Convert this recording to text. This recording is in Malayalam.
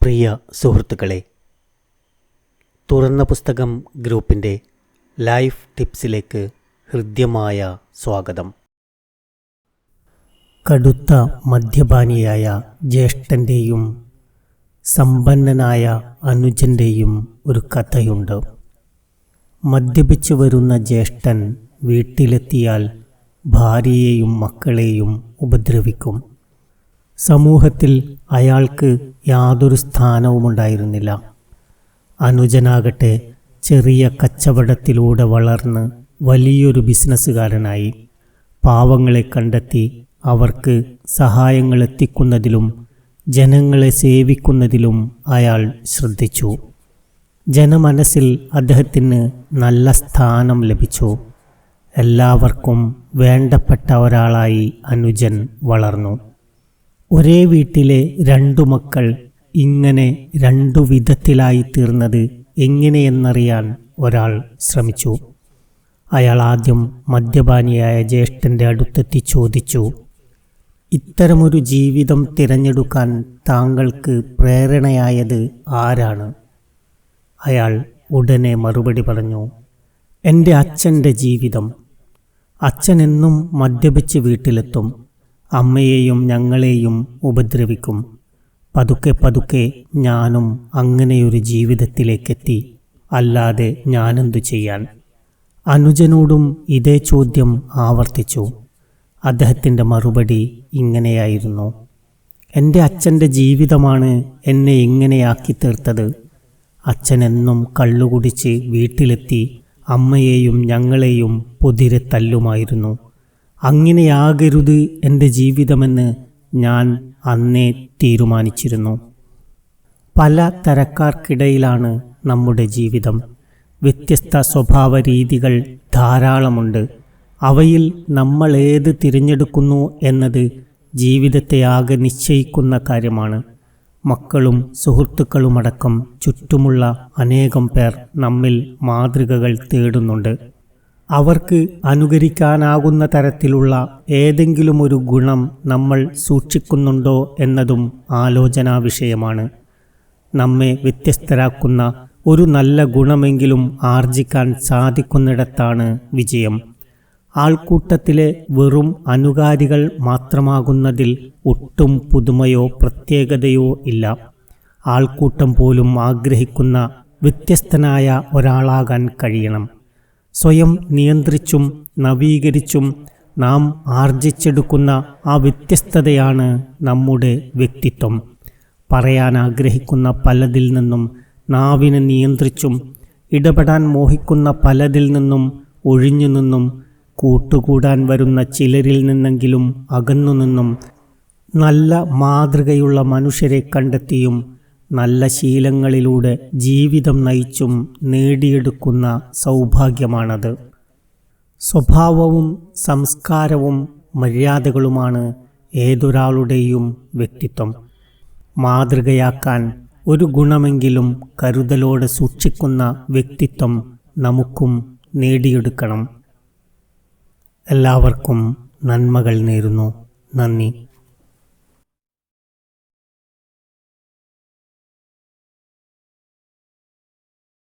പ്രിയ സുഹൃത്തുക്കളെ, തുറന്ന പുസ്തകം ഗ്രൂപ്പിൻ്റെ ലൈഫ് ടിപ്സിലേക്ക് ഹൃദ്യമായ സ്വാഗതം. കടുത്ത മദ്യപാനിയായ ജ്യേഷ്ഠൻ്റെയും സമ്പന്നനായ അനുജൻ്റെയും ഒരു കഥയുണ്ട്. മദ്യപിച്ചു വരുന്ന ജ്യേഷ്ഠൻ വീട്ടിലെത്തിയാൽ ഭാര്യയെയും മക്കളെയും ഉപദ്രവിക്കും. സമൂഹത്തിൽ അയാൾക്ക് യാതൊരു സ്ഥാനവുമുണ്ടായിരുന്നില്ല. അനുജനാകട്ടെ ചെറിയ കച്ചവടത്തിലൂടെ വളർന്ന് വലിയൊരു ബിസിനസ്സുകാരനായി. പാവങ്ങളെ കണ്ടെത്തി അവർക്ക് സഹായങ്ങൾ എത്തിക്കുന്നതിലും ജനങ്ങളെ സേവിക്കുന്നതിലും അയാൾ ശ്രദ്ധിച്ചു. ജനമനസ്സിൽ അദ്ദേഹത്തിന് നല്ല സ്ഥാനം ലഭിച്ചു. എല്ലാവർക്കും വേണ്ടപ്പെട്ട ഒരാളായി അനുജൻ വളർന്നു. ഒരേ വീട്ടിലെ രണ്ടു മക്കൾ ഇങ്ങനെ രണ്ടു വിധത്തിലായി തീർന്നത് എങ്ങനെയെന്നറിയാൻ ഒരാൾ ശ്രമിച്ചു. അയാൾ ആദ്യം മദ്യപാനിയായ ജ്യേഷ്ഠൻ്റെ അടുത്തെത്തി ചോദിച്ചു, ഇത്തരമൊരു ജീവിതം തിരഞ്ഞെടുക്കാൻ താങ്കൾക്ക് പ്രേരണയായത് ആരാണ്? അയാൾ ഉടനെ മറുപടി പറഞ്ഞു, എൻ്റെ അച്ഛൻ്റെ ജീവിതം. അച്ഛൻ എന്നും മദ്യപിച്ച് വീട്ടിലെത്തും. അമ്മയെയും ഞങ്ങളെയും ഉപദ്രവിക്കും. പതുക്കെ പതുക്കെ ഞാനും അങ്ങനെയൊരു ജീവിതത്തിലേക്കെത്തി. അല്ലാതെ ഞാനെന്തു ചെയ്യാൻ? അനുജനോടും ഇതേ ചോദ്യം ആവർത്തിച്ചു. അദ്ദേഹത്തിൻ്റെ മറുപടി ഇങ്ങനെയായിരുന്നു, എൻ്റെ അച്ഛൻ്റെ ജീവിതമാണ് എന്നെ ഇങ്ങനെയാക്കി തീർത്തത്. അച്ഛനെന്നും കള്ളുകുടിച്ച് വീട്ടിലെത്തി അമ്മയെയും ഞങ്ങളെയും പൊതിരെ തല്ലുമായിരുന്നു. അങ്ങനെയാകരുത് എൻ്റെ ജീവിതമെന്ന് ഞാൻ അന്നേ തീരുമാനിച്ചിരുന്നു. പല തരക്കാർക്കിടയിലാണ് നമ്മുടെ ജീവിതം. വ്യത്യസ്ത സ്വഭാവ രീതികൾ ധാരാളമുണ്ട്. അവയിൽ നമ്മൾ ഏത് തിരഞ്ഞെടുക്കുന്നു എന്നത് ജീവിതത്തെ ആകെ നിശ്ചയിക്കുന്ന കാര്യമാണ്. മക്കളും സുഹൃത്തുക്കളുമടക്കം ചുറ്റുമുള്ള അനേകം പേർ നമ്മിൽ മാതൃകകൾ തേടുന്നുണ്ട്. അവർക്ക് അനുകരിക്കാനാകുന്ന തരത്തിലുള്ള ഏതെങ്കിലും ഒരു ഗുണം നമ്മൾ സൂക്ഷിക്കുന്നുണ്ടോ എന്നതും ആലോചനാ വിഷയമാണ്. നമ്മെ വ്യത്യസ്തരാക്കുന്ന ഒരു നല്ല ഗുണമെങ്കിലും ആർജിക്കാൻ സാധിക്കുന്നിടത്താണ് വിജയം. ആൾക്കൂട്ടത്തിലെ വെറും അനുകാരികൾ മാത്രമാകുന്നതിൽ ഒട്ടും പുതുമയോ പ്രത്യേകതയോ ഇല്ല. ആൾക്കൂട്ടം പോലും ആഗ്രഹിക്കുന്ന വ്യത്യസ്തനായ ഒരാളാകാൻ കഴിയണം. സ്വയം നിയന്ത്രിച്ചും നവീകരിച്ചും നാം ആർജിച്ചെടുക്കുന്ന ആ വ്യത്യസ്തതയാണ് നമ്മുടെ വ്യക്തിത്വം. പറയാൻ ആഗ്രഹിക്കുന്ന പലതിൽ നിന്നും നാവിനെ നിയന്ത്രിച്ചും ഇടപെടാൻ മോഹിക്കുന്ന പലതിൽ നിന്നും ഒഴിഞ്ഞു നിന്നും കൂട്ടുകൂടാൻ വരുന്ന ചിലരിൽ നിന്നെങ്കിലും അകന്നുനിന്നും നല്ല മാതൃകയുള്ള മനുഷ്യരെ കണ്ടെത്തിയും നല്ല ശീലങ്ങളിലൂടെ ജീവിതം നയിച്ചും നേടിയെടുക്കുന്ന സൗഭാഗ്യമാണത്. സ്വഭാവവും സംസ്കാരവും മര്യാദകളുമാണ് ഏതൊരാളുടെയും വ്യക്തിത്വം. മാതൃകയാക്കാൻ ഒരു ഗുണമെങ്കിലും കരുതലോടെ സൂക്ഷിക്കുന്ന വ്യക്തിത്വം നമുക്കും നേടിയെടുക്കണം. എല്ലാവർക്കും നന്മകൾ നേരുന്നു. നന്ദി.